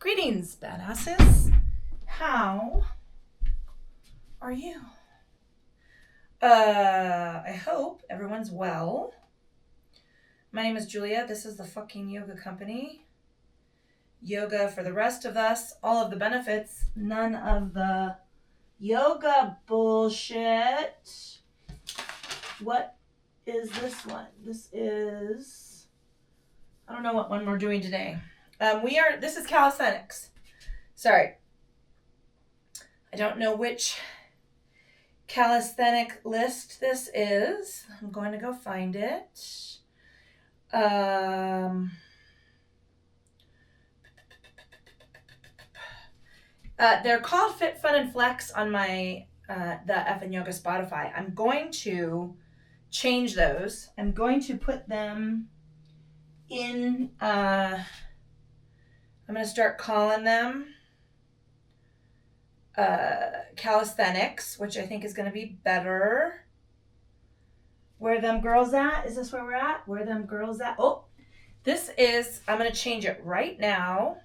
Greetings, badasses. How are you? I hope everyone's well. My name is Julia. This is the fucking yoga company. Yoga for the rest of us. All of the benefits. None of the yoga bullshit. What is this one? This is... I don't know what one we're doing today. This is calisthenics. Sorry. I don't know which calisthenic list this is. I'm going to go find it. They're called Fit, Fun, and Flex on my the F and Yoga Spotify. I'm going to change those. I'm going to put them in... I'm going to start calling them calisthenics, which I think is going to be better. Where them girls at? Is this where we're at? Where them girls at? Oh, this is, I'm going to change it right now.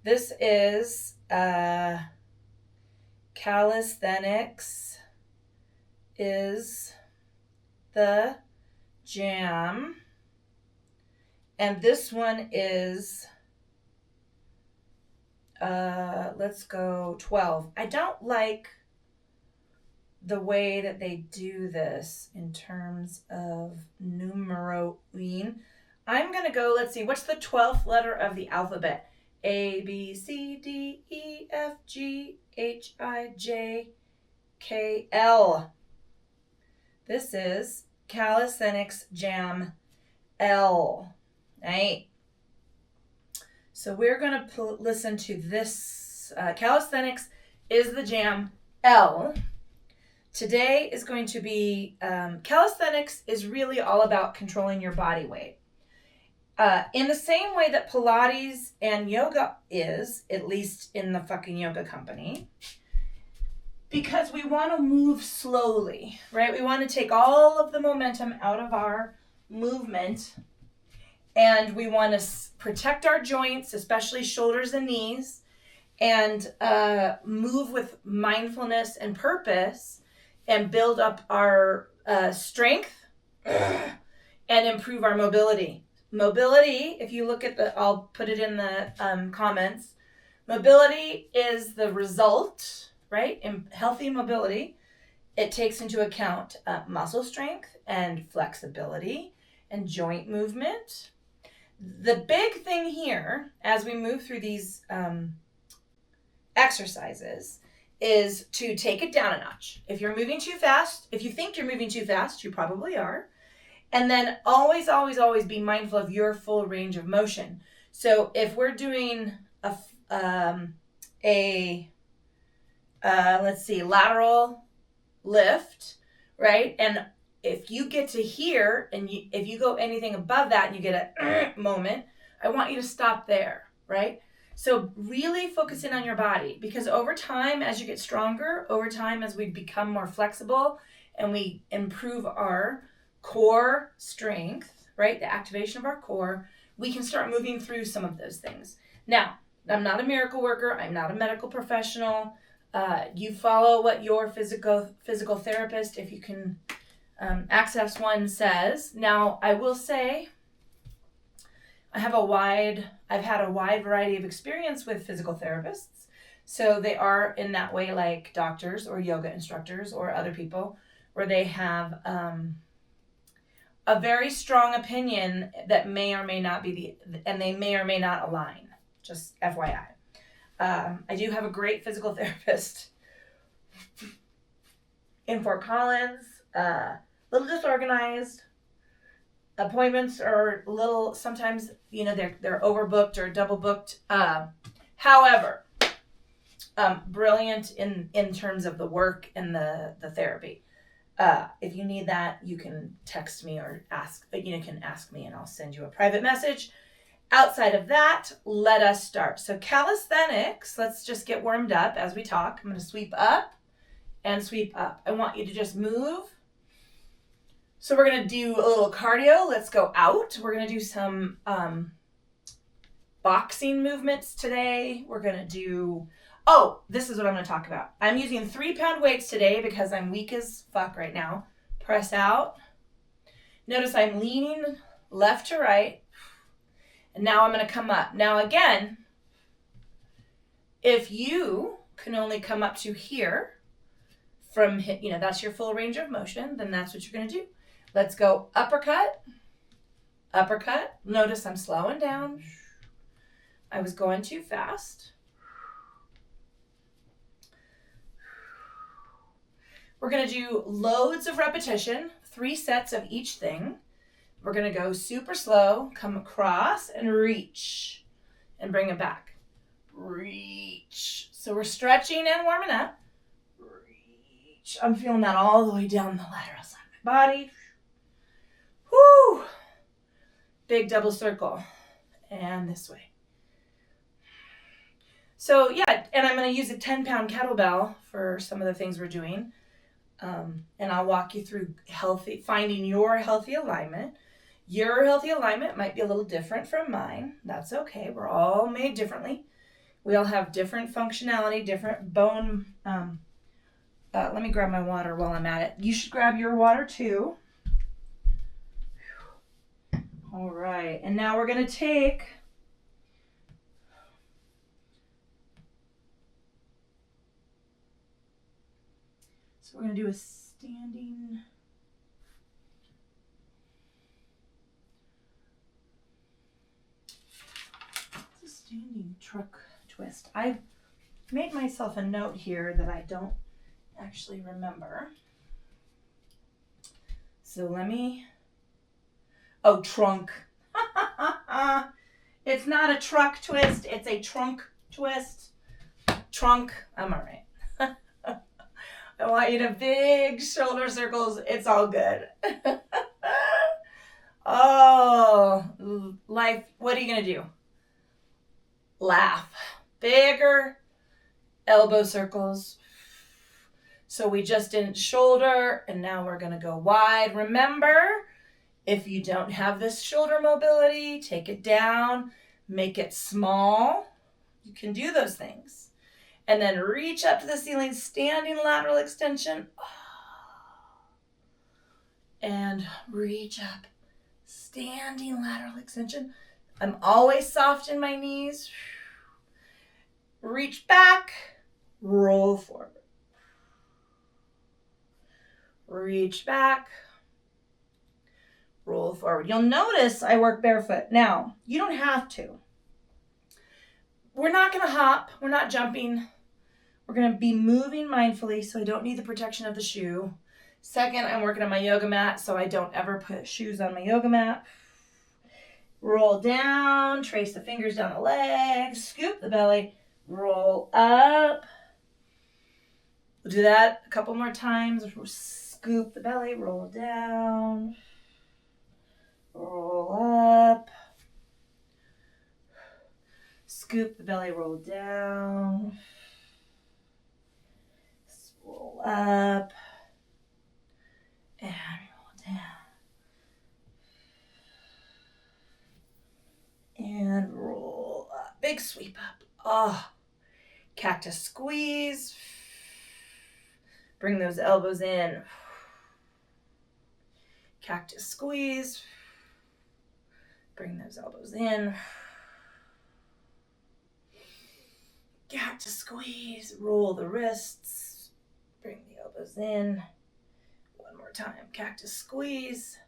This is calisthenics is the jam. And this one is... let's go 12. I don't like the way that they do this in terms of numeroing. I'm going to go, let's see, what's the 12th letter of the alphabet? A, B, C, D, E, F, G, H, I, J, K, L. This is Calisthenics Jam L. Right? So we're going to listen to this. Calisthenics is the jam L. Today is going to be, calisthenics is really all about controlling your body weight. In the same way that Pilates and yoga is, at least in the fucking yoga company, because we want to move slowly, right? We want to take all of the momentum out of our movement. And we want to protect our joints, especially shoulders and knees, and move with mindfulness and purpose and build up our strength and improve our mobility. Mobility, if you look at I'll put it in the comments. Mobility is the result, right? In healthy mobility, it takes into account muscle strength and flexibility and joint movement. The big thing here, as we move through these exercises, is to take it down a notch. If you're moving too fast, if you think you're moving too fast, you probably are. And then always, always, always be mindful of your full range of motion. So if we're doing let's see, lateral lift, right? And if you get to here and if you go anything above that and you get a moment, I want you to stop there, right? So really focus in on your body, because over time, as you get stronger, over time, as we become more flexible and we improve our core strength, right? The activation of our core, we can start moving through some of those things. Now, I'm not a miracle worker. I'm not a medical professional. You follow what your physical therapist, if you can access one, says. Now, I will say I've had a wide variety of experience with physical therapists. So they are in that way like doctors or yoga instructors or other people, where they have a very strong opinion that may or may not be and they may or may not align. Just FYI. I do have a great physical therapist in Fort Collins. Little disorganized. Appointments are little, sometimes, they're overbooked or double booked. However, brilliant in terms of the work and the therapy. If you need that, you can text me or can ask me and I'll send you a private message. Outside of that, let us start. So calisthenics, let's just get warmed up as we talk. I'm going to sweep up and sweep up. I want you to just move. So we're going to do a little cardio. Let's go out. We're going to do some boxing movements today. We're going to do, oh, this is what I'm going to talk about. I'm using 3-pound weights today because I'm weak as fuck right now. Press out. Notice I'm leaning left to right. And now I'm going to come up. Now again, if you can only come up to here from, that's your full range of motion, then that's what you're going to do. Let's go uppercut, uppercut. Notice I'm slowing down. I was going too fast. We're going to do loads of repetition, 3 sets of each thing. We're going to go super slow, come across and reach and bring it back. Reach. So we're stretching and warming up. Reach. I'm feeling that all the way down the lateral side of my body. Whoo! Big double circle. And this way. So yeah, and I'm going to use a 10-pound kettlebell for some of the things we're doing. And I'll walk you through finding your healthy alignment. Your healthy alignment might be a little different from mine. That's okay. We're all made differently. We all have different functionality, different bone. Let me grab my water while I'm at it. You should grab your water too. All right. And now we're going to take we're going to do a standing truck twist. I've made myself a note here that I don't actually remember. So trunk. It's not a truck twist, it's a trunk twist. Trunk, I'm all right. I want you to big shoulder circles. It's all good. Oh, life. What are you going to do? Laugh. Bigger elbow circles. So we just didn't shoulder, and now we're going to go wide. Remember, if you don't have this shoulder mobility, take it down, make it small. You can do those things. And then reach up to the ceiling, standing lateral extension. And reach up, standing lateral extension. I'm always soft in my knees. Reach back, roll forward. Reach back, roll forward. You'll notice I work barefoot. Now, you don't have to. We're not going to hop. We're not jumping. We're going to be moving mindfully, so I don't need the protection of the shoe. Second, I'm working on my yoga mat, so I don't ever put shoes on my yoga mat. Roll down, trace the fingers down the legs, scoop the belly, roll up. We'll do that a couple more times. Scoop the belly, roll down, roll up. Scoop the belly, roll down. Roll up and roll down and roll up. Big sweep up. Oh, cactus squeeze. Bring those elbows in. Cactus squeeze. Bring those elbows in. Cactus squeeze. Roll the wrists. Bring the elbows in. One more time. Cactus squeeze.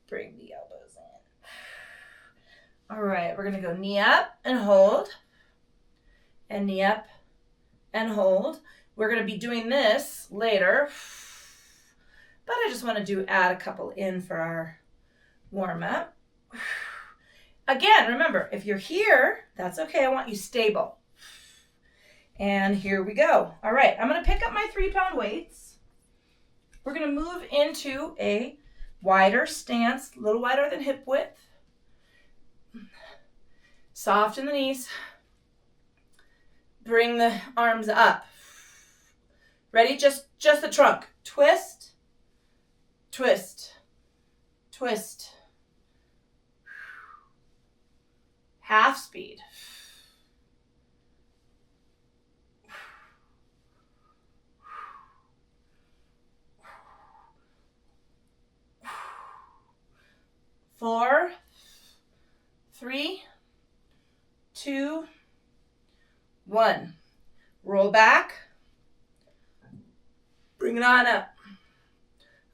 Bring the elbows in. All right, we're going to go knee up and hold. And knee up and hold. We're going to be doing this later. But I just want to add a couple in for our warm up. Again, remember, if you're here, that's okay. I want you stable. And here we go. All right, I'm going to pick up my 3-pound weights. We're going to move into a wider stance, a little wider than hip width. Soft in the knees. Bring the arms up. Ready? Just the trunk. Twist, twist, twist. half speed. Four, three, two, one. Roll back. Bring it on up.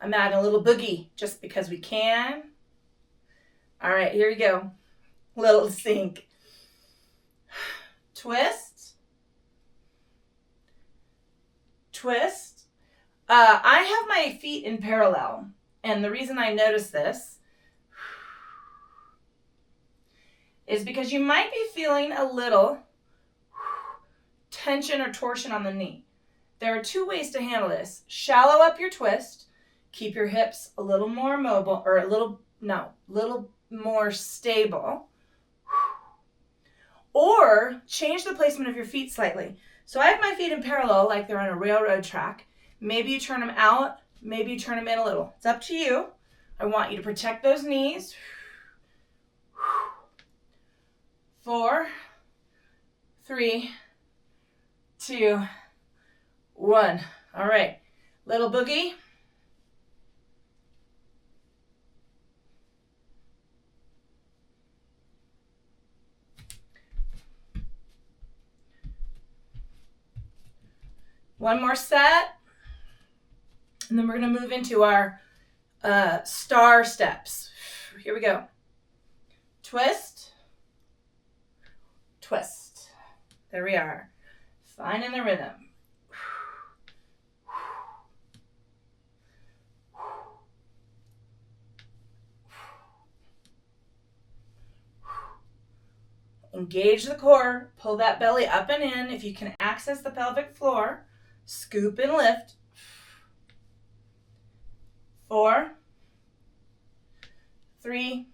I'm adding a little boogie just because we can. All right, here we go. Little sink. Twist. Twist. I have my feet in parallel. And the reason I notice this is because you might be feeling a little tension or torsion on the knee. There are two ways to handle this. Shallow up your twist. Keep your hips a little more mobile, or a little more stable. Or change the placement of your feet slightly. So I have my feet in parallel like they're on a railroad track. Maybe you turn them out, maybe you turn them in a little. It's up to you. I want you to protect those knees. 4, 3, 2, 1. All right, little boogie. One more set. And then we're going to move into our star steps. Here we go. Twist. Twist. There we are. Finding the rhythm. Engage the core. Pull that belly up and in. If you can access the pelvic floor, scoop and lift. 4, 3,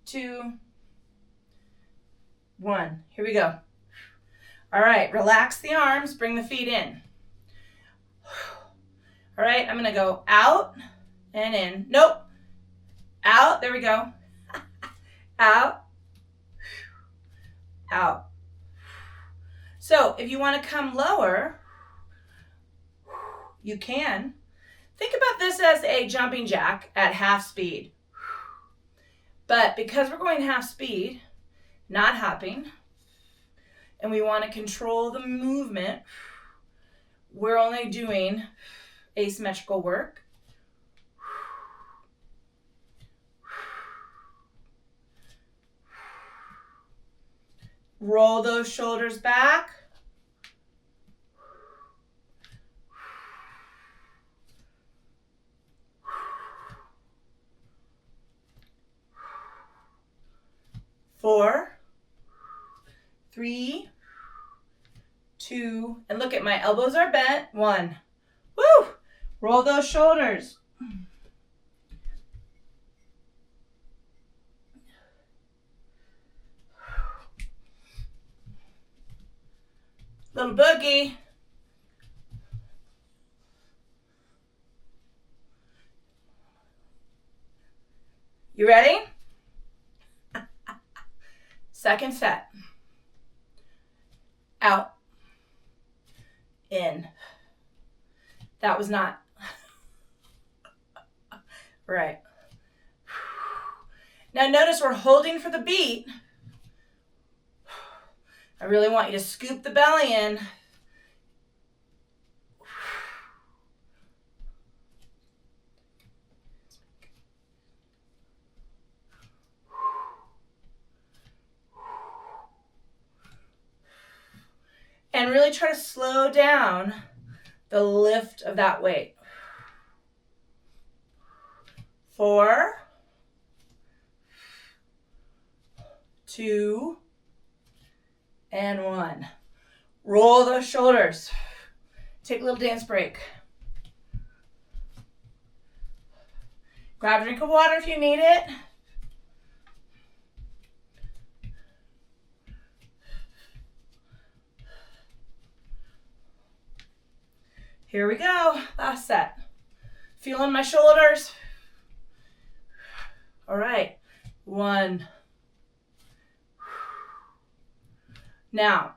2, 1. Here we go. All right, relax the arms, bring the feet in. All right, I'm going to go out and in. Nope. Out, there we go. Out, out. So if you want to come lower, you can. Think about this as a jumping jack at half speed. But because we're going half speed, not hopping, and we want to control the movement, we're only doing asymmetrical work. Roll those shoulders back. Four, 3, 2, and look at my elbows are bent. 1. Woo! Roll those shoulders. Little boogie. You ready? Second set. Out. In. That was not right. Now notice we're holding for the beat. I really want you to scoop the belly in. And really try to slow down the lift of that weight. 4, 2, and 1. Roll those shoulders. Take a little dance break. Grab a drink of water if you need it. Here we go. Last set. Feeling my shoulders. All right. 1, Now,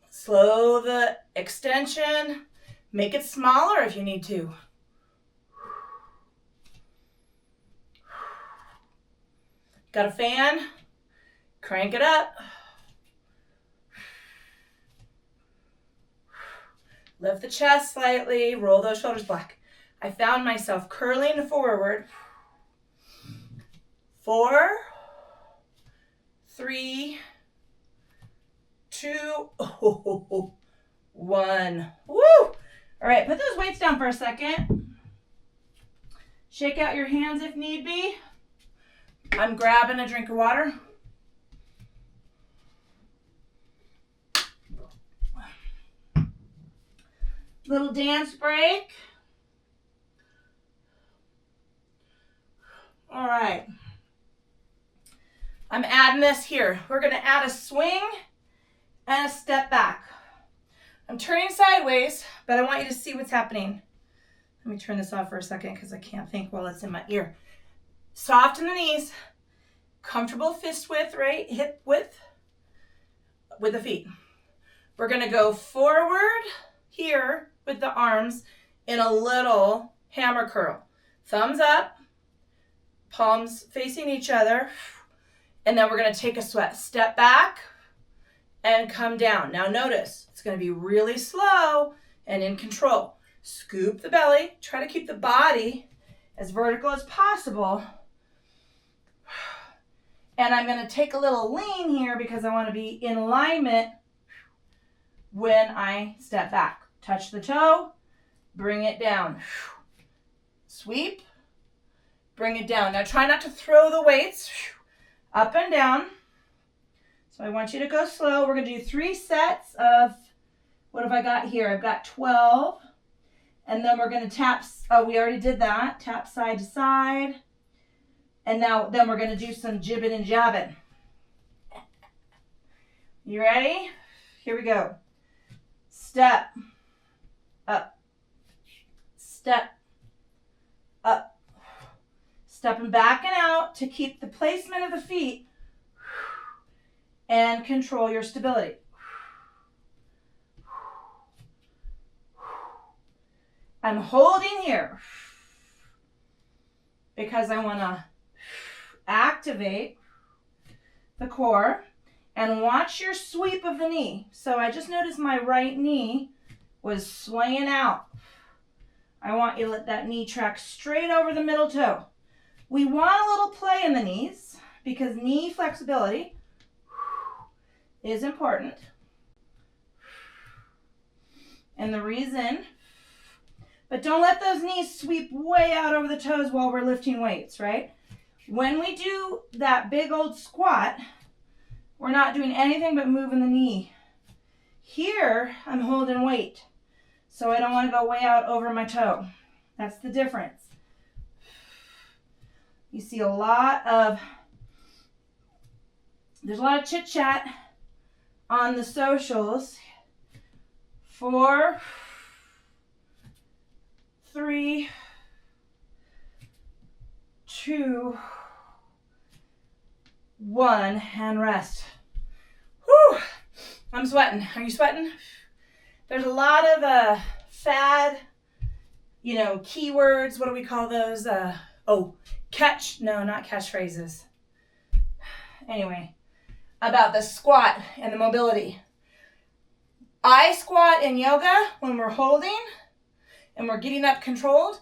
slow the extension. Make it smaller if you need to. Got a fan? Crank it up. Lift the chest slightly. Roll those shoulders back. I found myself curling forward. 4, 3, 2, 1. Woo! All right, put those weights down for a second. Shake out your hands if need be. I'm grabbing a drink of water. Little dance break. All right. I'm adding this here. We're going to add a swing and a step back. I'm turning sideways, but I want you to see what's happening. Let me turn this off for a second because I can't think while it's in my ear. Soft in the knees. Comfortable fist width, right? Hip width with the feet. We're going to go forward here with the arms in a little hammer curl. Thumbs up, palms facing each other. And then we're going to take a step back and come down. Now notice, it's going to be really slow and in control. Scoop the belly. Try to keep the body as vertical as possible. And I'm going to take a little lean here because I want to be in alignment when I step back. Touch the toe, bring it down. Sweep, bring it down. Now try not to throw the weights up and down. So I want you to go slow. We're going to do 3 sets of, what have I got here? I've got 12. And then we're going to tap, oh, we already did that. Tap side to side. And then we're going to do some jibbing and jabbing. You ready? Here we go. Step, up, step, up. Stepping back and out to keep the placement of the feet and control your stability. I'm holding here because I want to activate the core and watch your sweep of the knee. So I just noticed my right knee was swaying out. I want you to let that knee track straight over the middle toe. We want a little play in the knees because knee flexibility is important. And the reason, but don't let those knees sweep way out over the toes while we're lifting weights, right? When we do that big old squat, we're not doing anything but moving the knee. Here, I'm holding weight, so I don't want to go way out over my toe. That's the difference. You see there's a lot of chit chat on the socials. 4, 3, 2, 1, and rest. Whew, I'm sweating. Are you sweating? There's a lot of fad, keywords. What do we call those? Not catchphrases. Anyway, about the squat and the mobility. I squat in yoga when we're holding and we're getting up controlled.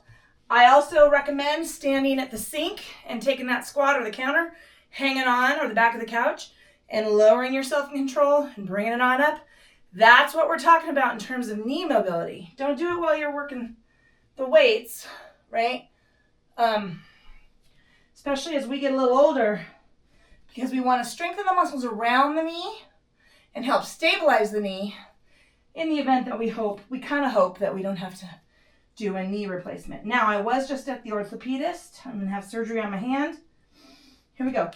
I also recommend standing at the sink and taking that squat or the counter, hanging on or the back of the couch and lowering yourself in control and bringing it on up. That's what we're talking about in terms of knee mobility. Don't do it while you're working the weights, right? Especially as we get a little older, because we want to strengthen the muscles around the knee and help stabilize the knee in the event that we kind of hope that we don't have to do a knee replacement. Now, I was just at the orthopedist. I'm going to have surgery on my hand. Here we go.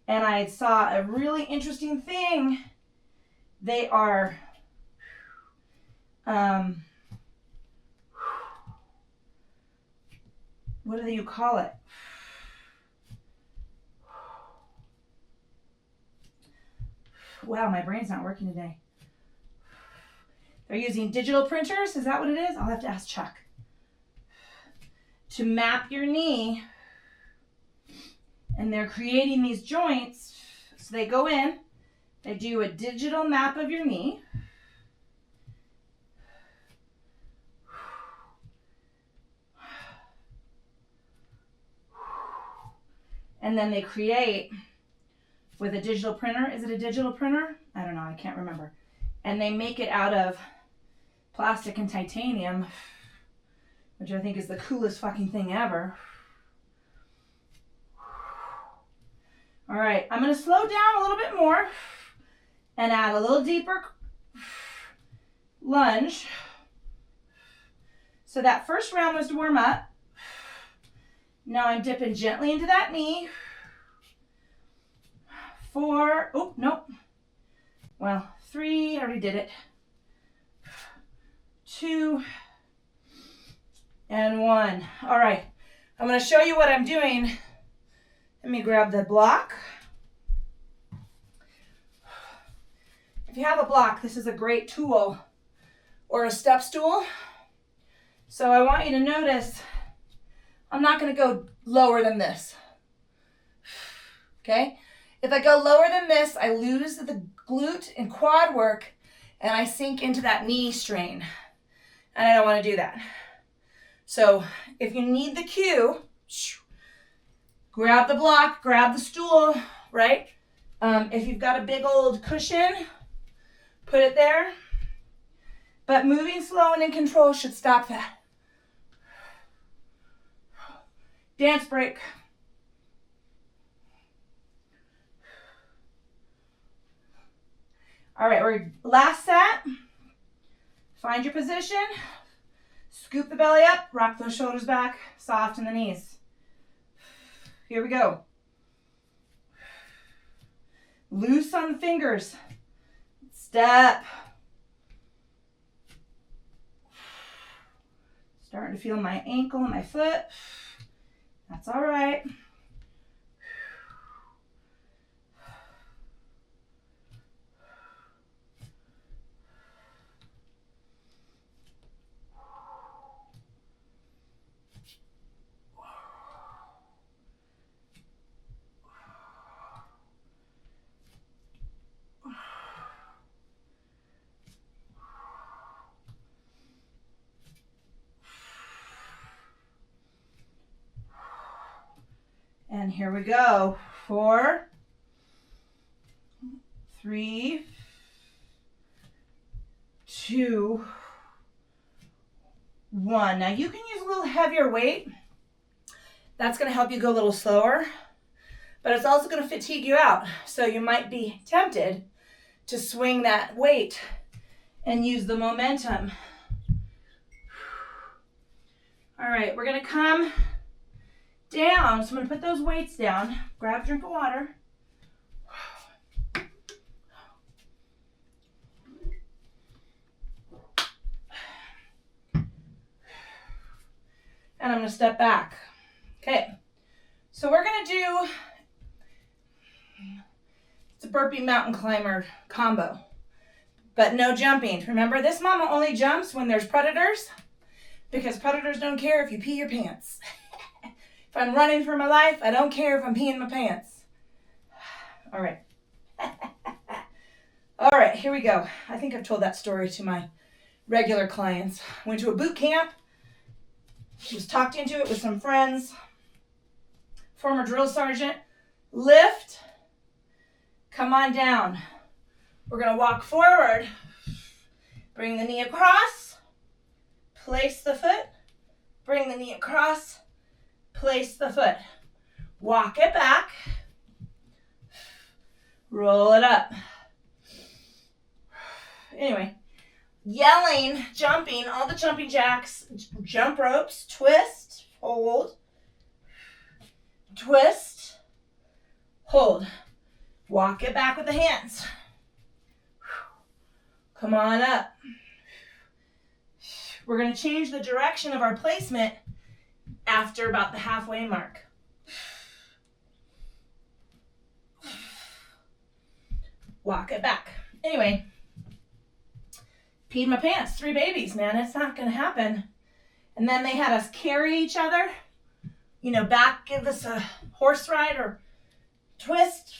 And I saw a really interesting thing. They are, what do you call it? Wow, my brain's not working today. They're using digital printers. Is that what it is? I'll have to ask Chuck. To map your knee. And they're creating these joints. So they go in, they do a digital map of your knee. And then they create with a digital printer. Is it a digital printer? I don't know. I can't remember. And they make it out of plastic and titanium, which I think is the coolest fucking thing ever. All right. I'm going to slow down a little bit more and add a little deeper lunge. So that first round was to warm up. Now I'm dipping gently into that knee. 4, oh, nope. Well, 3, I already did it. 2, and 1. All right, I'm gonna show you what I'm doing. Let me grab the block. If you have a block, this is a great tool, or a step stool. So I want you to notice, I'm not gonna go lower than this, okay? If I go lower than this, I lose the glute and quad work and I sink into that knee strain. And I don't want to do that. So if you need the cue, grab the block, grab the stool, right? If you've got a big old cushion, put it there. But moving slow and in control should stop that. Dance break. All right, we're last set. Find your position. Scoop the belly up, rock those shoulders back, soft in the knees. Here we go. Loose on the fingers. Step. Starting to feel my ankle and my foot. That's all right. And here we go. 4, 3, 2, 1. Now you can use a little heavier weight. That's going to help you go a little slower, but it's also going to fatigue you out. So you might be tempted to swing that weight and use the momentum. All right, we're going to come down. So I'm going to put those weights down. Grab a drink of water. And I'm going to step back. Okay. So we're going to do, it's a burpee mountain climber combo, but no jumping. Remember, this mama only jumps when there's predators, because predators don't care if you pee your pants. If I'm running for my life, I don't care if I'm peeing my pants. All right. All right, here we go. I think I've told that story to my regular clients. Went to a boot camp. Was talked into it with some friends. Former drill sergeant. Lift. Come on down. We're going to walk forward. Bring the knee across. Place the foot. Bring the knee across. Place the foot. Walk it back. Roll it up. Anyway, yelling, jumping, all the jumping jacks, jump ropes, twist, hold, twist, hold. Walk it back with the hands. Come on up. We're going to change the direction of our placement after about the halfway mark. walk it back. Anyway, peed my pants, 3 babies, man. It's not going to happen. And then they had us carry each other, you know, back, give us a horse ride or twist.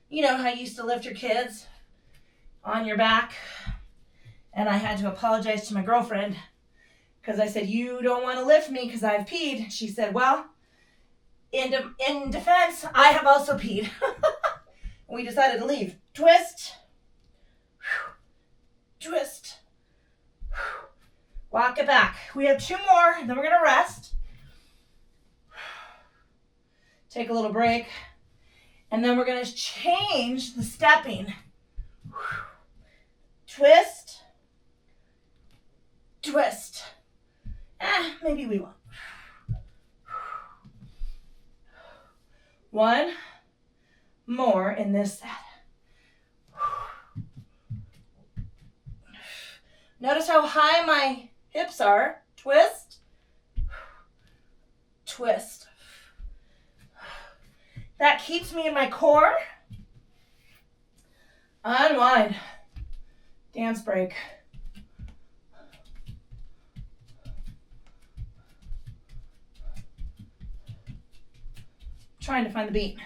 You know how you used to lift your kids on your back? And I had to apologize to my girlfriend because I said, you don't want to lift me because I've peed. She said, well, in defense, I have also peed. We decided to leave. Twist. Twist. Walk it back. We have 2 more, then we're going to rest. Take a little break. And then we're going to change the stepping. Twist. Twist. Maybe we won't. 1 more in this set. Notice how high my hips are. Twist. Twist. That keeps me in my core. Unwind. Dance break. Trying to find the beat.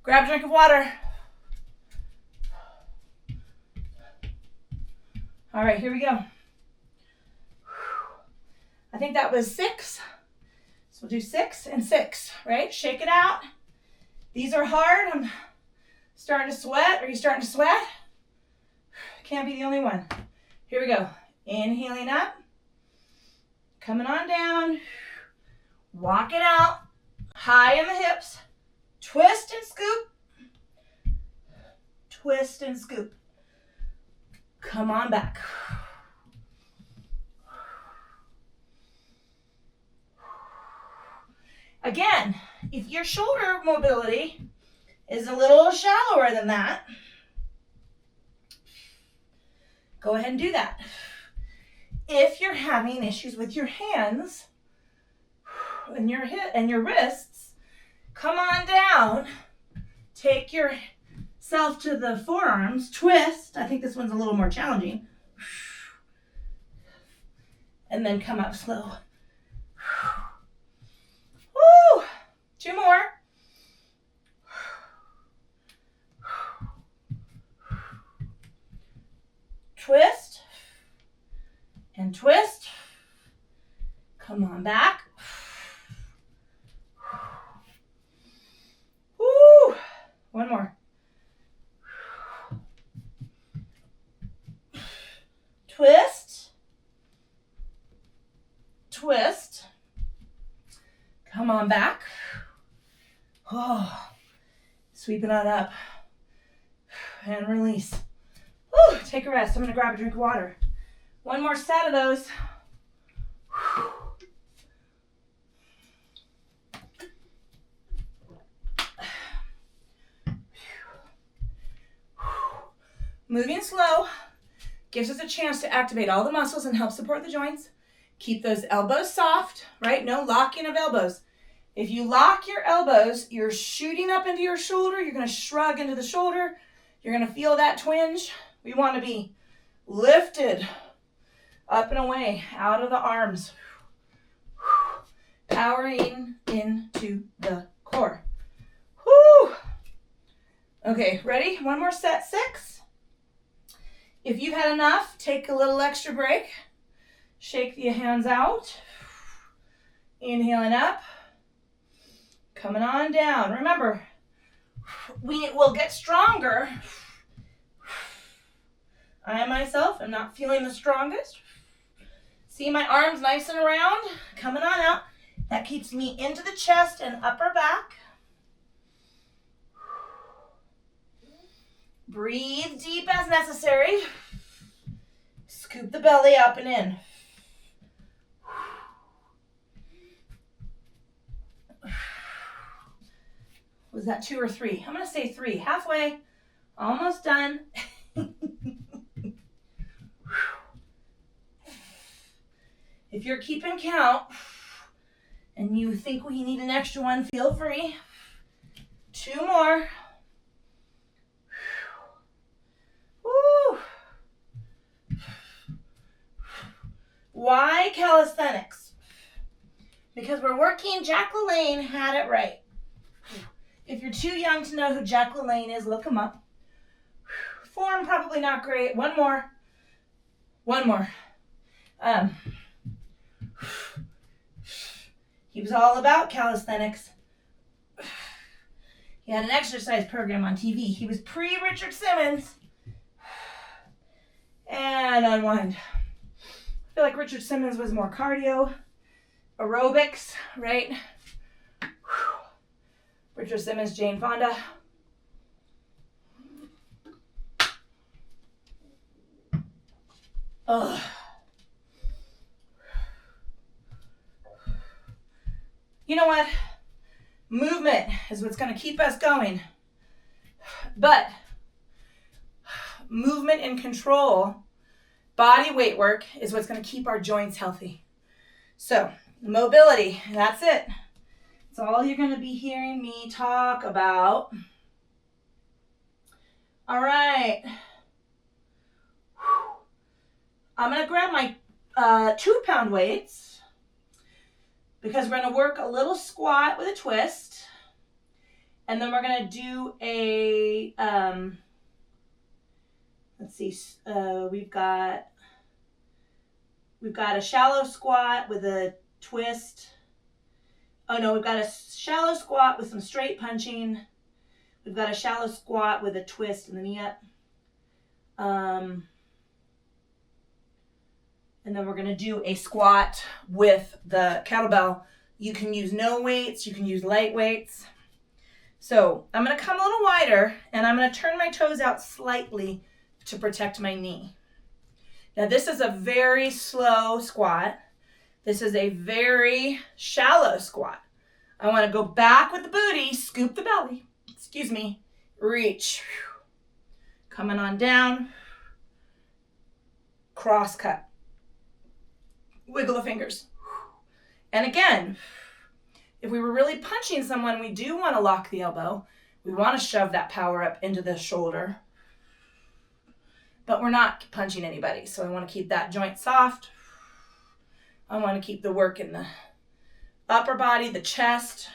Grab a drink of water. All right, here we go. I think that was 6. So we'll do 6 and 6, right? Shake it out. These are hard. I'm starting to sweat. Are you starting to sweat? Can't be the only one. Here we go. Inhaling up. Coming on down. Walk it out. High in the hips. Twist and scoop. Twist and scoop. Come on back. Again, if your shoulder mobility is a little shallower than that, go ahead and do that. If you're having issues with your hands and your wrists, come on down. Take yourself to the forearms, twist. I think this one's a little more challenging. And then come up slow. Woo! 2 more. Twist and twist. Come on back. Woo! 1 more. Twist. Twist. Come on back. Oh, sweep it on up. And release. Woo, take a rest. I'm going to grab a drink of water. 1 more set of those. Moving slow gives us a chance to activate all the muscles and help support the joints. Keep those elbows soft, right? No locking of elbows. If you lock your elbows, you're shooting up into your shoulder. You're going to shrug into the shoulder. You're going to feel that twinge. We want to be lifted up and away, out of the arms. Powering into the core. Whew. Okay, ready? 1 more set, 6. If you've had enough, take a little extra break. Shake the hands out. Inhaling up. Coming on down. Remember, we will get stronger. I myself am not feeling the strongest. See my arms nice and round. Coming on out. That keeps me into the chest and upper back. Breathe deep as necessary. Scoop the belly up and in. Was that 2 or 3? I'm going to say 3. Halfway. Almost done. If you're keeping count and you think we need an extra one, feel free. 2 more. Woo. Why calisthenics? Because we're working, Jack LaLanne had it right. If you're too young to know who Jack LaLanne is, look him up. Form probably not great. One more. He was all about calisthenics. He had an exercise program on TV. He was pre-Richard Simmons. And unwind. I feel like Richard Simmons was more cardio, aerobics, right? Richard Simmons, Jane Fonda. Ugh. You know what? Movement is what's going to keep us going. But movement and control, body weight work is what's going to keep our joints healthy. So mobility, that's it. That's all you're going to be hearing me talk about. All right. I'm going to grab my 2-pound weights because we're going to work a little squat with a twist. And then we're going to do a, let's see, we've got a shallow squat with a twist. Oh no, we've got a shallow squat with some straight punching. We've got a shallow squat with a twist and the knee up. And then we're going to do a squat with the kettlebell. You can use no weights. You can use light weights. So I'm going to come a little wider, and I'm going to turn my toes out slightly to protect my knee. Now this is a very slow squat. This is a very shallow squat. I want to go back with the booty, scoop the belly, reach. Coming on down, cross cut. Wiggle the fingers. And again, if we were really punching someone, we do want to lock the elbow. We want to shove that power up into the shoulder. But we're not punching anybody, so I want to keep that joint soft. I want to keep the work in the upper body, the chest.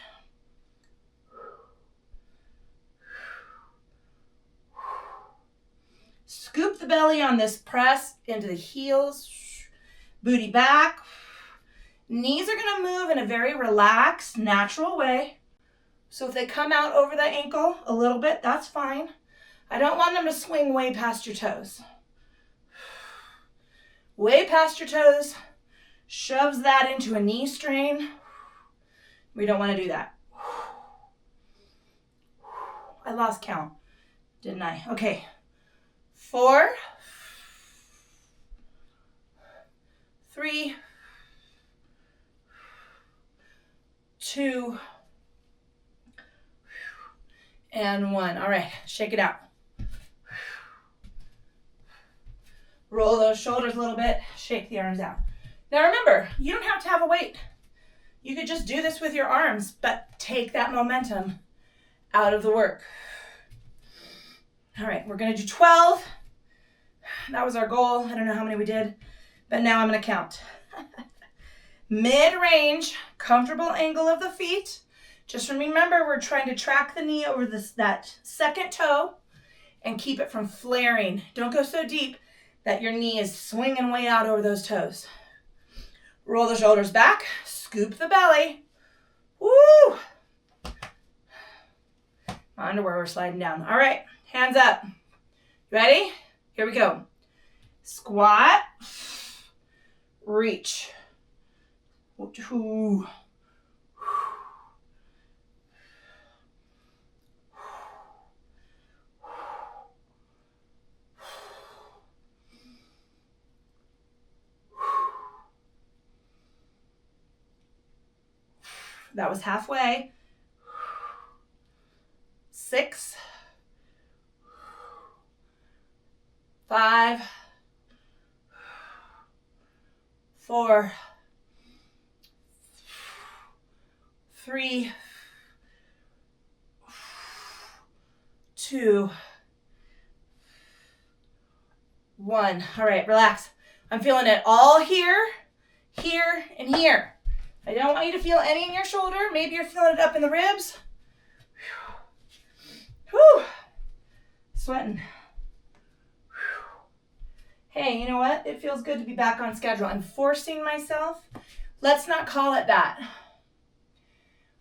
Scoop the belly on this press into the heels. Booty back. Knees are going to move in a very relaxed, natural way. So if they come out over the ankle a little bit, that's fine. I don't want them to swing way past your toes. Way past your toes shoves that into a knee strain. We don't want to do that. I lost count, didn't I? Okay. 4, 3, 2, and 1. All right, shake it out. Roll those shoulders a little bit, shake the arms out. Now remember, you don't have to have a weight. You could just do this with your arms, but take that momentum out of the work. All right, we're gonna do 12. That was our goal. I don't know how many we did, but now I'm gonna count. Mid-range, comfortable angle of the feet. Just remember, we're trying to track the knee over that second toe and keep it from flaring. Don't go so deep that your knee is swinging way out over those toes. Roll the shoulders back, scoop the belly. Woo! My underwear, we're sliding down. All right, hands up. Ready? Here we go. Squat, reach. 2. That was halfway. 6, 5, 4, 3, 2, 1. All right, relax. I'm feeling it all here, here, and here. I don't want you to feel any in your shoulder. Maybe you're feeling it up in the ribs. Whew. Sweating. Hey, you know what? It feels good to be back on schedule. I'm forcing myself. Let's not call it that.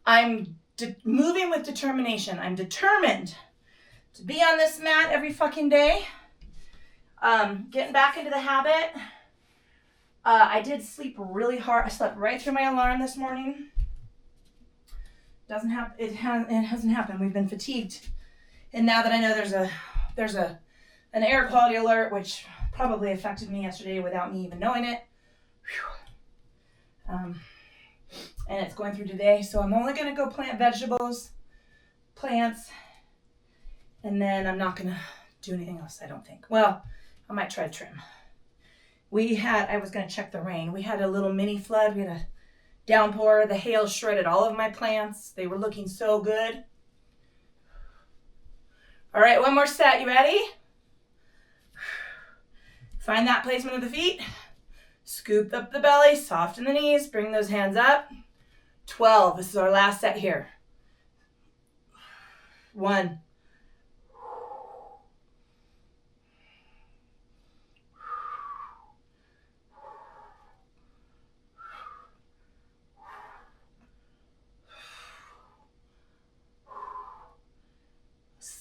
I'm moving with determination. I'm determined to be on this mat every fucking day. Getting back into the habit. I did sleep really hard. I slept right through my alarm this morning. It hasn't happened. We've been fatigued. And now that I know there's an air quality alert, which probably affected me yesterday without me even knowing it. And it's going through today. So I'm only going to go plant vegetables, plants, and then I'm not going to do anything else, I don't think. Well, I might try to trim. I was going to check the rain. We had a little mini flood. We had a downpour. The hail shredded all of my plants. They were looking so good. All right, one more set. You ready? Find that placement of the feet. Scoop up the belly, soften the knees, bring those hands up. 12. This is our last set here. 1.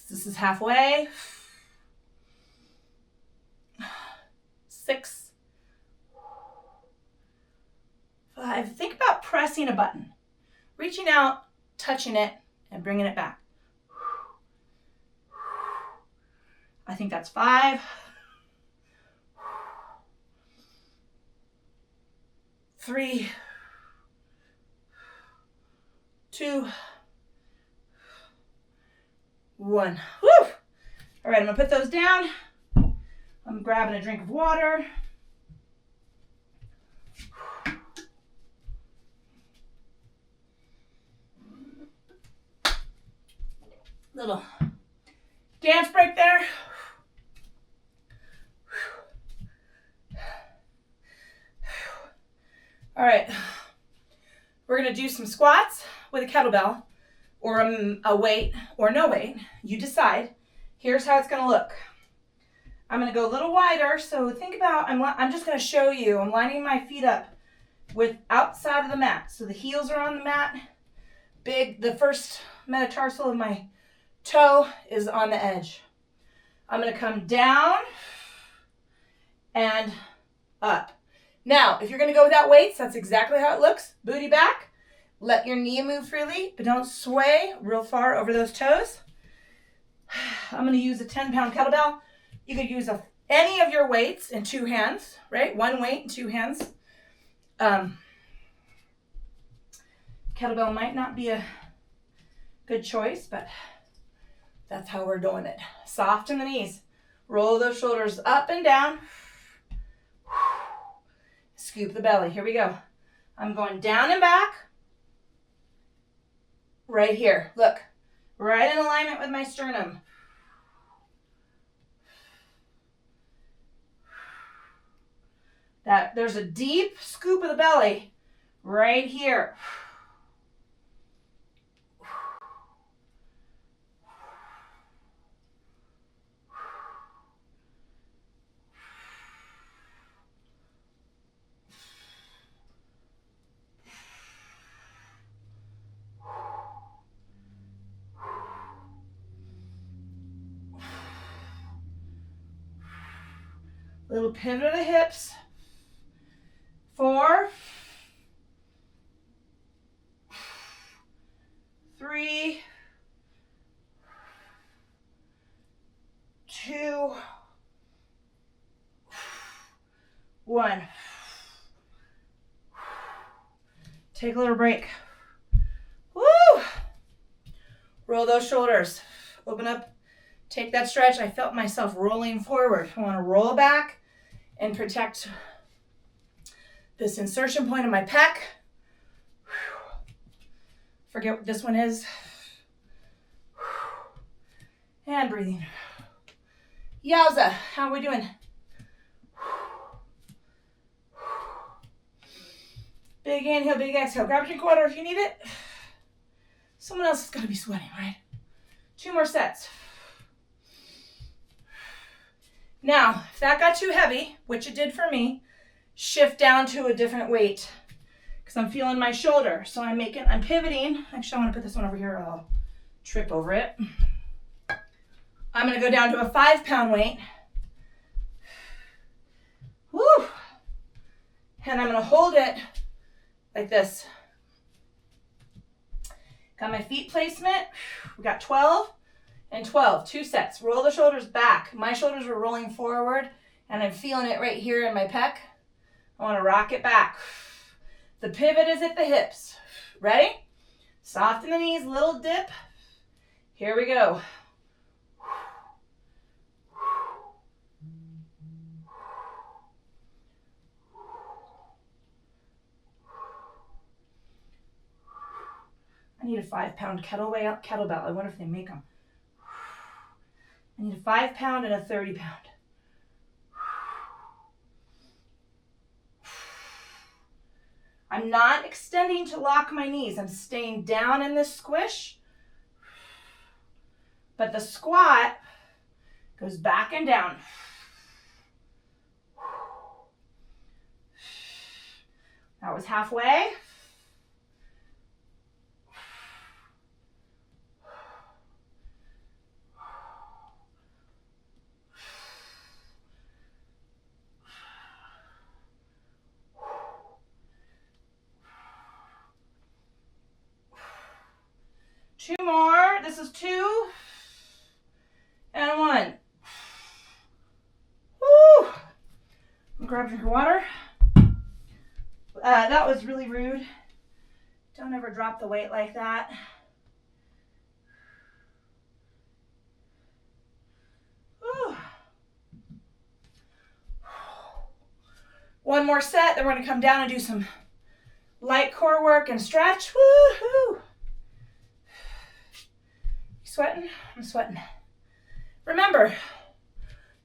This is halfway. 6. 5. Think about pressing a button. Reaching out, touching it, and bringing it back. I think that's 5. 3. 2. 1. Woo! All right, I'm gonna put those down. I'm grabbing a drink of water. Little dance break there. All right, we're gonna do some squats with a kettlebell or a weight or no weight. You decide. Here's how it's gonna look. I'm gonna go a little wider, so think about, I'm just gonna show you, I'm lining my feet up with outside of the mat. So the heels are on the mat. The first metatarsal of my toe is on the edge. I'm gonna come down and up. Now, if you're gonna go without weights, that's exactly how it looks. Booty back, let your knee move freely, but don't sway real far over those toes. I'm gonna use a 10-pound kettlebell. You could use any of your weights in 2 hands, right? 1 weight in 2 hands. Kettlebell might not be a good choice, but that's how we're doing it. Soften the knees. Roll those shoulders up and down. Scoop the belly. Here we go. I'm going down and back. Right here. Look. Right in alignment with my sternum. There's a deep scoop of the belly right here. Little pivot of the hips. 4, 3, 2, 1. Take a little break. Woo! Roll those shoulders. Open up. Take that stretch. I felt myself rolling forward. I want to roll back and protect this insertion point of my pec. Forget what this one is. And breathing. Yowza, how are we doing? Big inhale, big exhale. Grab a drink of water if you need it. Someone else is gonna be sweating, right? 2 more sets. Now, if that got too heavy, which it did for me, shift down to a different weight because I'm feeling my shoulder. So I'm pivoting. Actually, I want to put this one over here. I'll trip over it. I'm going to go down to a 5-pound weight. Woo! And I'm going to hold it like this. Got my feet placement. We got 12 and 12, 2 sets. Roll the shoulders back. My shoulders are rolling forward and I'm feeling it right here in my pec. I want to rock it back. The pivot is at the hips. Ready? Soften the knees, little dip. Here we go. I need a 5-pound kettlebell. I wonder if they make them. I need a 5-pound and a 30-pound. I'm not extending to lock my knees. I'm staying down in this squish. But the squat goes back and down. That was halfway. Two more. This is 2 and 1. Woo! Grab a drink of water. That was really rude. Don't ever drop the weight like that. Woo. One more set, then we're going to come down and do some light core work and stretch. Woo-hoo! Sweating? I'm sweating. Remember,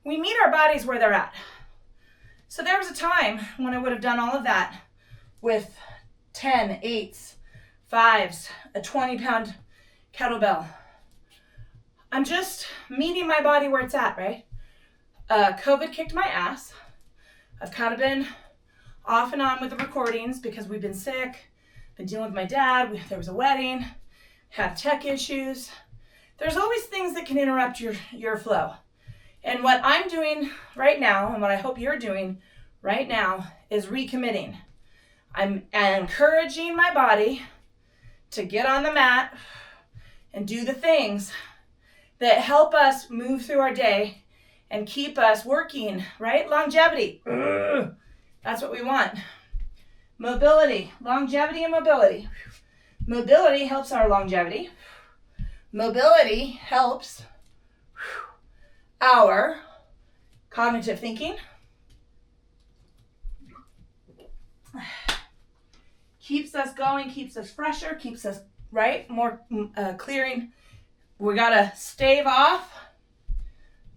we meet our bodies where they're at. So there was a time when I would have done all of that with 10, 8s, 5s, a 20-pound kettlebell. I'm just meeting my body where it's at, right? COVID kicked my ass. I've kind of been off and on with the recordings because we've been sick, been dealing with my dad. There was a wedding, had tech issues. There's always things that can interrupt your flow. And what I'm doing right now, and what I hope you're doing right now, is recommitting. I'm encouraging my body to get on the mat and do the things that help us move through our day and keep us working, right? Longevity. Ugh. That's what we want. Mobility, longevity and mobility. Mobility helps our longevity. Mobility helps our cognitive thinking. Keeps us going, keeps us fresher, keeps us, right, more clearing. We gotta stave off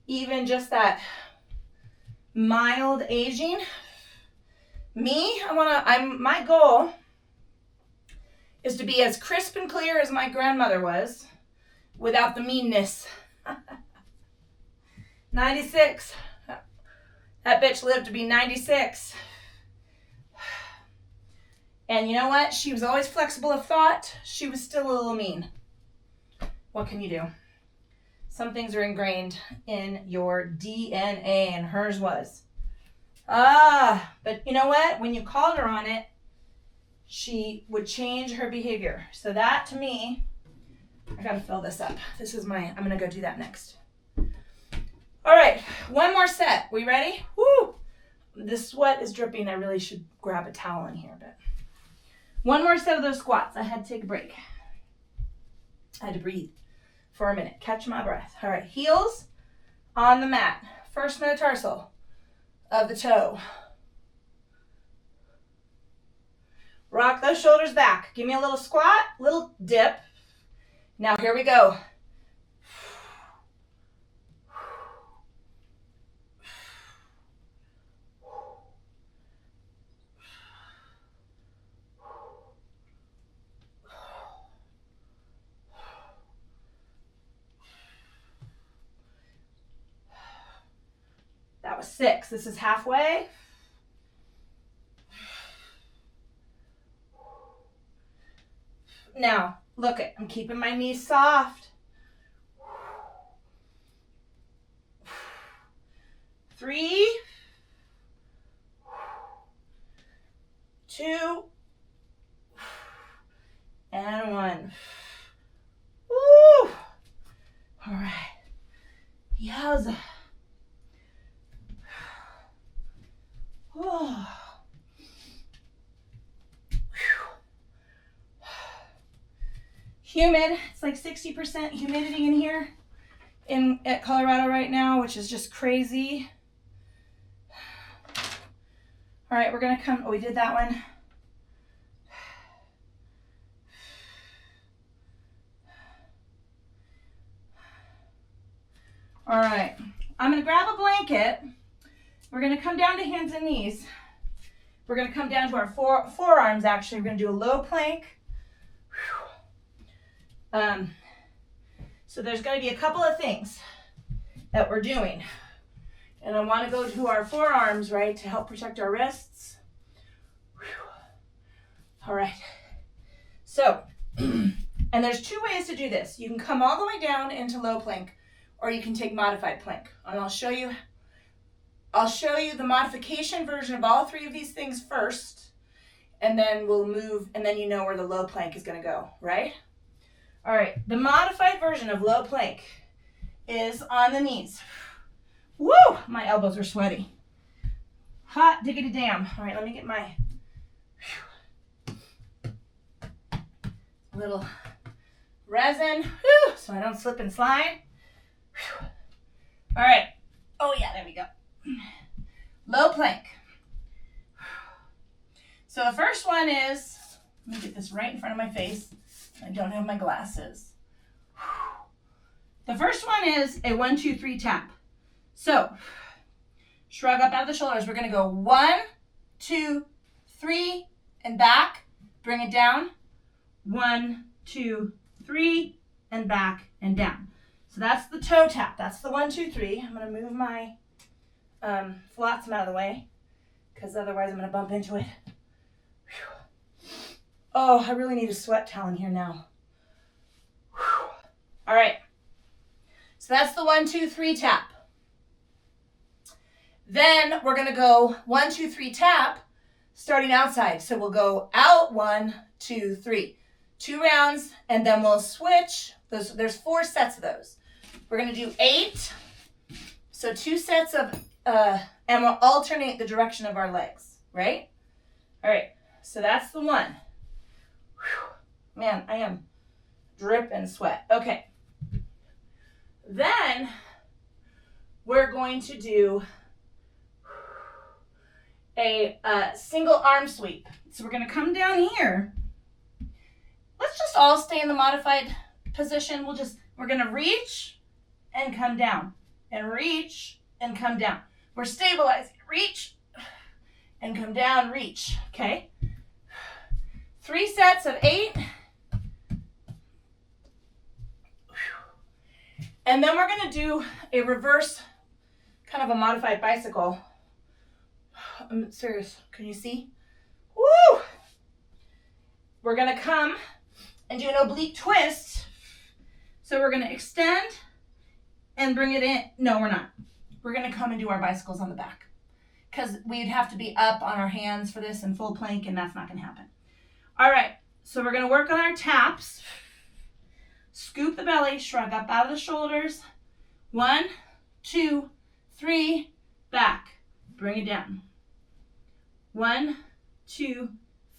even just that mild aging. My goal is to be as crisp and clear as my grandmother was without the meanness. 96. That bitch lived to be 96. And you know what? She was always flexible of thought. She was still a little mean. What can you do? Some things are ingrained in your DNA, and hers was. But you know what? When you called her on it, she would change her behavior. So that, to me, I gotta fill this up. I'm gonna go do that next. All right, one more set. We ready? Woo! The sweat is dripping. I really should grab a towel in here, but one more set of those squats. I had to take a break. I had to breathe for a minute, catch my breath. All right, heels on the mat. First metatarsal of the toe. Rock those shoulders back. Give me a little squat, little dip. Now here we go. That was 6. This is halfway. Now, look it. I'm keeping my knees soft. 3, 2, and 1. Woo! All right. Yowza. Oh. Humid. It's like 60% humidity in here at Colorado right now, which is just crazy. All right, we're gonna come. Oh, we did that one. All right, I'm gonna grab a blanket. We're gonna come down to hands and knees. We're gonna come down to our forearms, actually. We're gonna do a low plank. So there's gonna be a couple of things that we're doing. And I wanna go to our forearms, right, to help protect our wrists. All right, so, and there's 2 ways to do this. You can come all the way down into low plank, or you can take modified plank. And I'll show you the modification version of all 3 of these things first, and then we'll move, and then you know where the low plank is gonna go, right? All right, the modified version of low plank is on the knees. Woo, my elbows are sweaty. Hot diggity damn. All right, let me get my little resin, so I don't slip and slide. All right, oh yeah, there we go. Low plank. So the first one is, let me get this right in front of my face. I don't have my glasses. The first one is a 1, 2, 3 tap. So, shrug up out of the shoulders. We're gonna go 1, 2, 3, and back. Bring it down. 1, 2, 3, and back and down. So that's the toe tap. That's the 1, 2, 3. I'm gonna move my flotsam out of the way, because otherwise I'm gonna bump into it. Oh, I really need a sweat towel in here now. All right. So that's the 1, 2, 3 tap. Then we're going to go 1, 2, 3 tap, starting outside. So we'll go out 1, 2, 3. 2 rounds, and then we'll switch. There's 4 sets of those. We're going to do 8. So 2 sets of, and we'll alternate the direction of our legs, right? All right. So that's the 1. Man, I am dripping sweat. Okay. Then we're going to do a single arm sweep. So we're going to come down here. Let's just all stay in the modified position. We're going to reach and come down, and reach and come down. We're stabilizing. Reach and come down, reach. Okay. 3 sets of 8. And then we're going to do a reverse, kind of a modified bicycle. I'm serious. Can you see? Woo! We're going to come and do an oblique twist. So we're going to extend and bring it in. No, we're not. We're going to come and do our bicycles on the back, because we'd have to be up on our hands for this in full plank, and that's not going to happen. All right. So we're going to work on our taps. Scoop the belly, shrug up out of the shoulders. 1, 2, 3, back. Bring it down. 1, 2,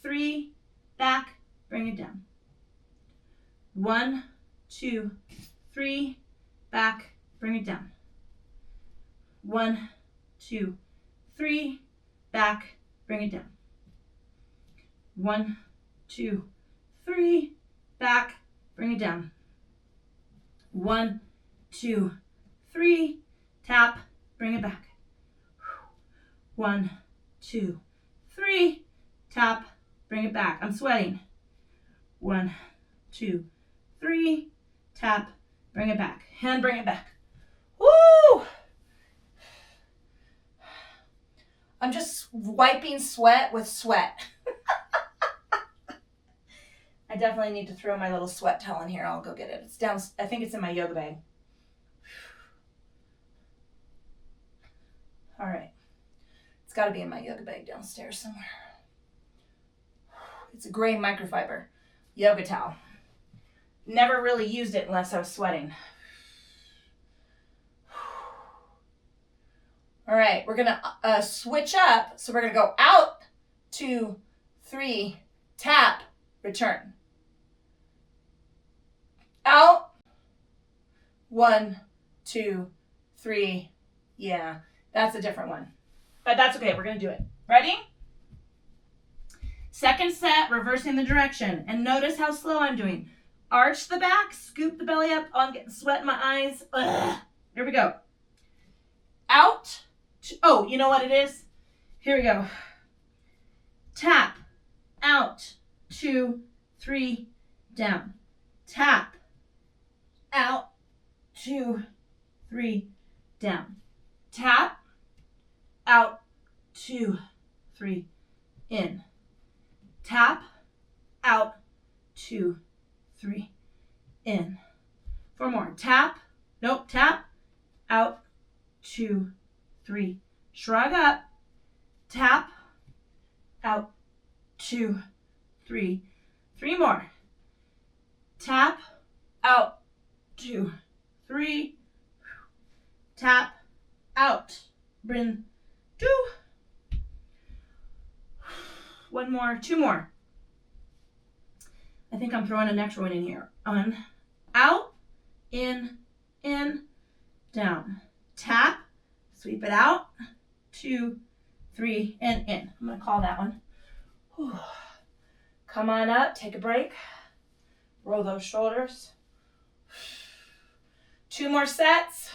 3, back. Bring it down. 1, 2, 3, back. Bring it down. 1, 2, 3, back. Bring it down. 1, 2, 3, back, bring it down. 1, 2, 3, tap, bring it back. 1, 2, 3, tap, bring it back. I'm sweating. 1, 2, 3, tap, bring it back. And bring it back. Woo! I'm just wiping sweat with sweat. I definitely need to throw my little sweat towel in here. I'll go get it. It's down. I think it's in my yoga bag. All right. It's got to be in my yoga bag downstairs somewhere. It's a gray microfiber yoga towel. Never really used it unless I was sweating. All right, we're going to switch up. So we're going to go out, 2, 3, tap, return. Out, 1, 2, 3. Yeah, that's a different one. But that's okay, we're going to do it. Ready? Second set, reversing the direction. And notice how slow I'm doing. Arch the back, scoop the belly up. Oh, I'm getting sweat in my eyes. Ugh. Here we go. Out. Oh, you know what it is? Here we go. Tap. Out. 2, 3, down. Tap. Out. 2, 3, down. Tap. Out. 2, 3, in. Tap. Out. 2, 3, in. 4 more. Tap. Nope. Tap. Out. 2, 3. Shrug up. Tap. Out. 2, 3. 3 more. Tap. Out. 2, 3. Tap. Out. Bring. 2. 1 more. 2 more. I think I'm throwing an extra one in here. On. Out. In. Down. Tap. Sweep it out. 2, 3, and in. I'm going to call that one. Whew. Come on up. Take a break. Roll those shoulders. 2 more sets.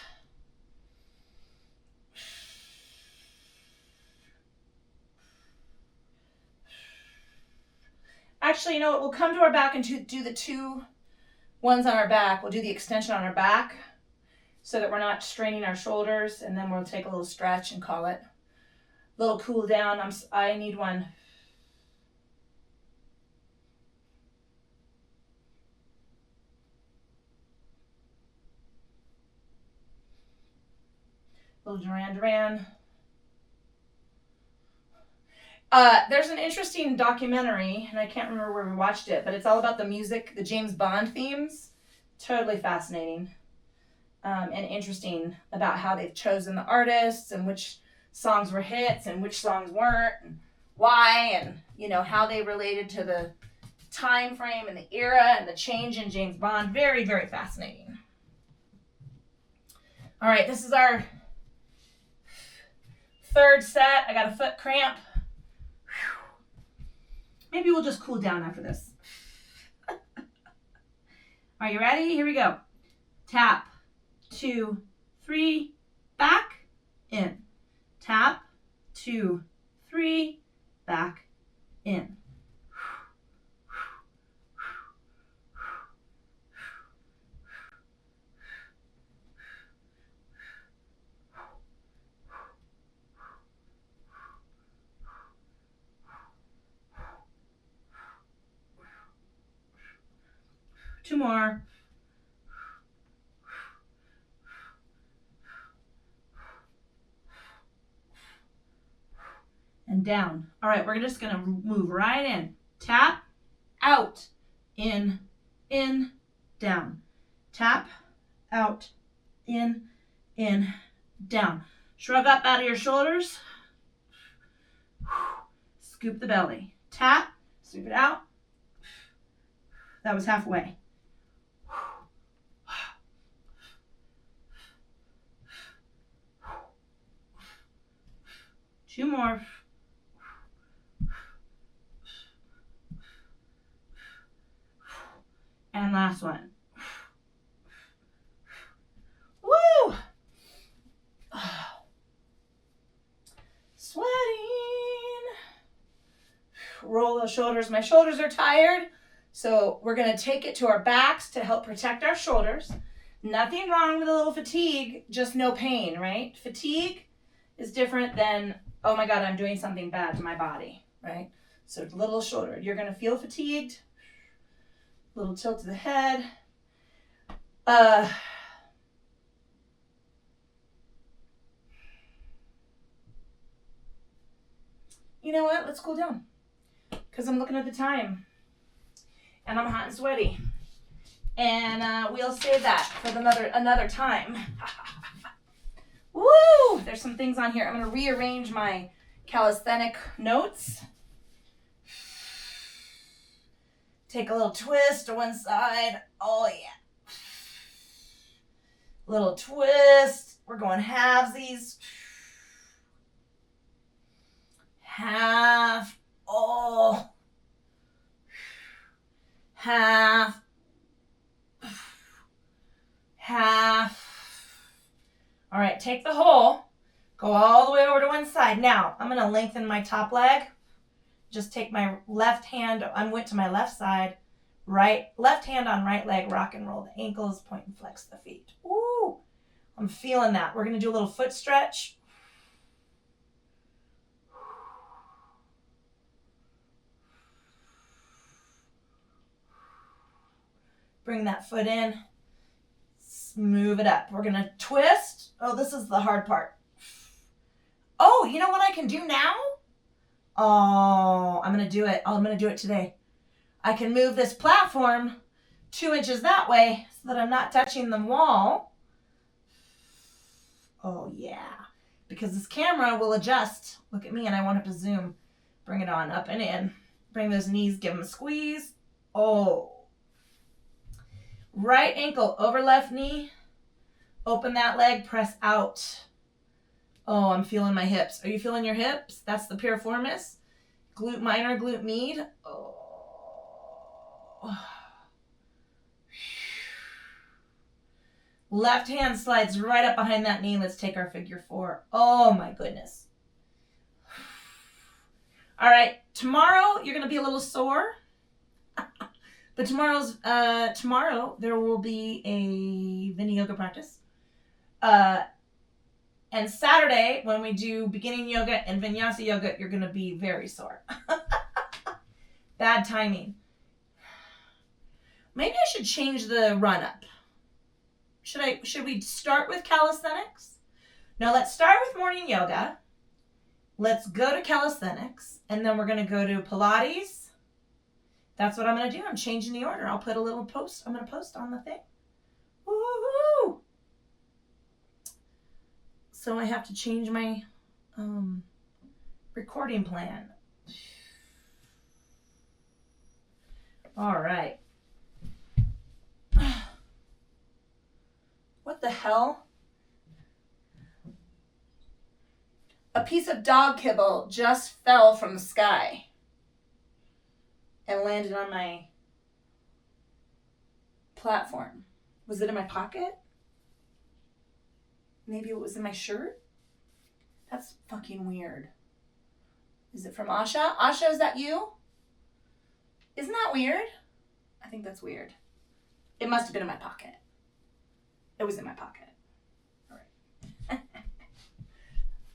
Actually, you know what? We'll come to our back and do the 2 ones on our back. We'll do the extension on our back so that we're not straining our shoulders, and then we'll take a little stretch and call it. A little cool down. I need one. Little Duran. There's an interesting documentary, and I can't remember where we watched it, but it's all about the music, the James Bond themes. Totally fascinating and interesting about how they've chosen the artists and which songs were hits and which songs weren't and why, and you know how they related to the time frame and the era and the change in James Bond. Very, very fascinating. All right, this is our 3rd set. I got a foot cramp. Maybe we'll just cool down after this. Are you ready? Here we go. Tap. 2, 3, back, in. Tap. 2, 3, back, in. Two more. And down. All right, we're just going to move right in. Tap, out, in, down. Tap, out, in, down. Shrug up out of your shoulders. Scoop the belly. Tap, sweep it out. That was halfway. 2 more. And last one. Woo! Sweating. Roll the shoulders. My shoulders are tired, so we're going to take it to our backs to help protect our shoulders. Nothing wrong with a little fatigue, just no pain, right? Fatigue is different than, oh my God, I'm doing something bad to my body, right? So little shoulder. You're going to feel fatigued. Little tilt to the head. You know what? Let's cool down. Because I'm looking at the time. And I'm hot and sweaty. And we'll save that for another time. Woo! There's some things on here. I'm going to rearrange my calisthenic notes. Take a little twist to one side. Oh, yeah. Little twist. We're going halvesies. Half. Oh. Half. Half. All right, take the whole. Go all the way over to one side. Now, I'm going to lengthen my top leg. Just take my left hand. I went to my left side. Left hand on right leg. Rock and roll the ankles. Point and flex the feet. Ooh. I'm feeling that. We're going to do a little foot stretch. Bring that foot in. Move it up. We're going to twist. Oh, this is the hard part. Oh, you know what I can do now? Oh, I'm going to do it. I'm going to do it today. I can move this platform 2 inches that way so that I'm not touching the wall. Oh, yeah. Because this camera will adjust. Look at me, and I won't have to zoom. Bring it on up and in. Bring those knees, give them a squeeze. Oh. Right ankle over left knee. Open that leg, press out. Oh, I'm feeling my hips. Are you feeling your hips? That's the piriformis. Glute minor, glute med. Oh. Left hand slides right up behind that knee. Let's take our figure 4. Oh my goodness. All right, tomorrow you're going to be a little sore. But tomorrow there will be a Vini yoga practice. And Saturday, when we do beginning yoga and vinyasa yoga, you're going to be very sore. Bad timing. Maybe I should change the run up. Should we start with calisthenics? No, let's start with morning yoga. Let's go to calisthenics, and then we're going to go to Pilates. That's what I'm going to do. I'm changing the order. I'll put a little post. I'm going to post on the thing. Woo-hoo! So I have to change my recording plan. All right. What the hell? A piece of dog kibble just fell from the sky and landed on my platform. Was it in my pocket? Maybe it was in my shirt? That's fucking weird. Is it from Asha? Asha, is that you? Isn't that weird? I think that's weird. It must have been in my pocket. It was in my pocket. All right.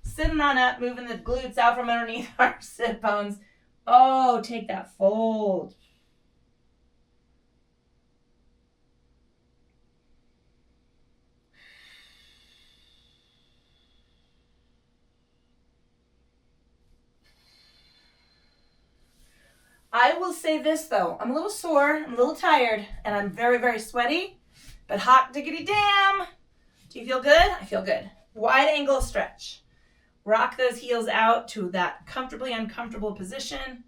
Sitting on up, moving the glutes out from underneath our sit bones. Oh, take that fold. I will say this though, I'm a little sore, I'm a little tired, and I'm very, very sweaty, but hot diggity damn. Do you feel good? I feel good. Wide angle stretch. Rock those heels out to that comfortably uncomfortable position.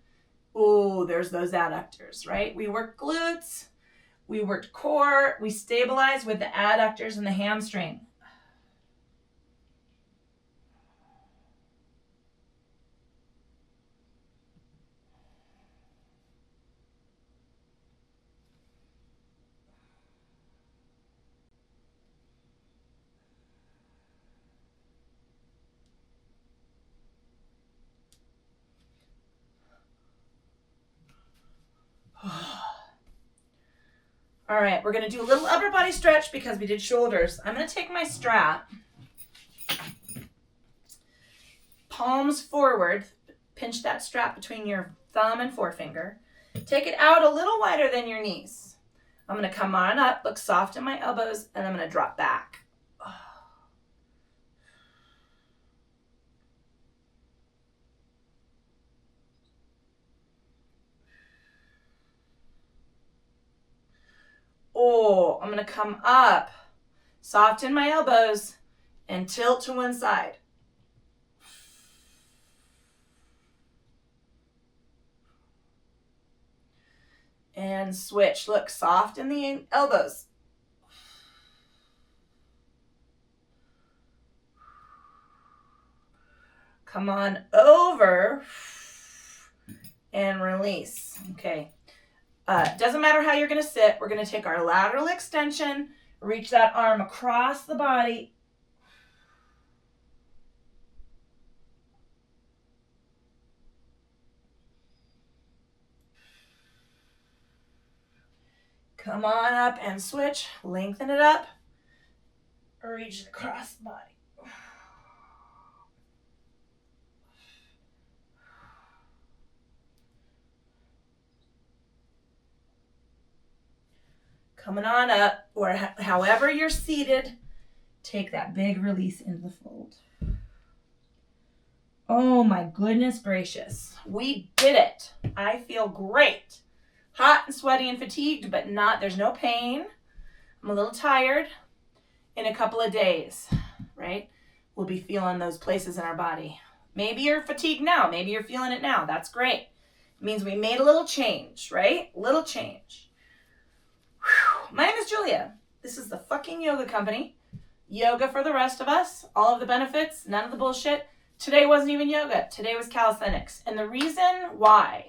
Ooh, there's those adductors, right? We worked glutes, we worked core, we stabilized with the adductors and the hamstring. All right, we're gonna do a little upper body stretch because we did shoulders. I'm gonna take my strap, palms forward, pinch that strap between your thumb and forefinger. Take it out a little wider than your knees. I'm gonna come on up, look soft in my elbows, and I'm gonna drop back. Oh, I'm gonna come up, soft in my elbows, and tilt to one side. And switch. Look, soft in the elbows. Come on over and release. Okay. Doesn't matter how you're going to sit. We're going to take our lateral extension, reach that arm across the body. Come on up and switch. Lengthen it up. Reach it across the body. Coming on up, or however you're seated, take that big release into the fold. Oh my goodness gracious. We did it. I feel great. Hot and sweaty and fatigued, but there's no pain. I'm a little tired. In a couple of days, right? We'll be feeling those places in our body. Maybe you're fatigued now. Maybe you're feeling it now. That's great. It means we made a little change, right? Little change. Whew. My name is Julia. This is the fucking yoga company. Yoga for the rest of us. All of the benefits, none of the bullshit. Today wasn't even yoga. Today was calisthenics. And the reason why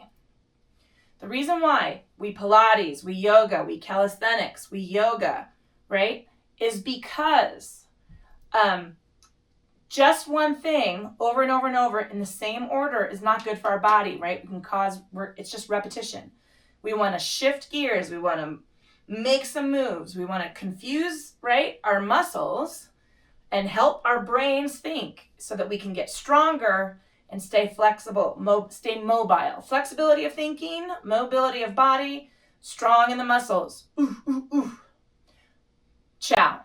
we Pilates, we yoga, we calisthenics, we yoga, right? Is because just one thing over and over and over in the same order is not good for our body, right? It's just repetition. We want to shift gears. We want to make some moves. We want to confuse, right, our muscles and help our brains think so that we can get stronger and stay flexible, stay mobile. Flexibility of thinking, mobility of body, strong in the muscles. Ooh, ooh, ooh. Ciao.